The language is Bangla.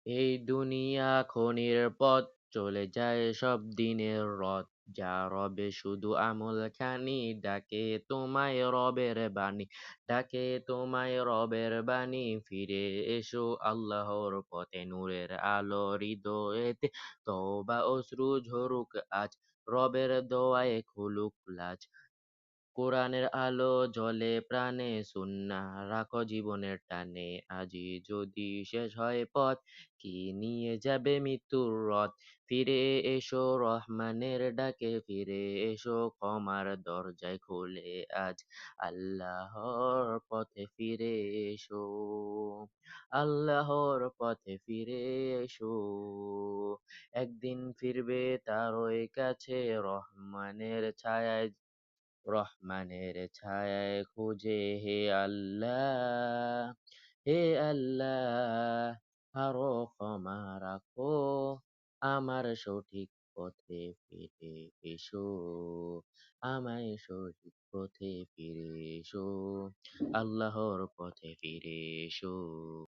এই দুনিয়া ক্ষণির পথ, চলে যায় সব দিনের রথ। যা রবে শুধু আমল খানি, ডাকে তোমায় রবের বাণী, ডাকে তোমায় রবের বাণী। ফিরে এসো আল্লাহর পথে, নূরের আলো হৃদয়েতে। তওবা অশ্রু ঝরুক আজ, রবের দোয়ায় খুলুক লাজ। কোরআনের আলো জ্বলে প্রাণে, সুন্নাহ রাখো জীবনের টানে। আজই যদি শেষ হয় পথ, কি নিয়ে যাবে মৃত্যুর রথ? ফিরে এসো রহমানের ডাকে, ফিরে এসো ক্ষমার দরজায় খুলে আজ। আল্লাহর পথে ফিরে এসো, আল্লাহর পথে ফিরে এসো। একদিন ফিরবে তারই কাছে, রহমানের ছায়ায়, রহমানের ছায়ায় খুঁজে। হে আল্লাহ, হে আল্লাহ, আরো ক্ষমা রাখো, আমার সঠিক পথে ফিরে এসো, আমায় সঠিক পথে ফিরে এসো, আল্লাহর পথে ফিরে এসো।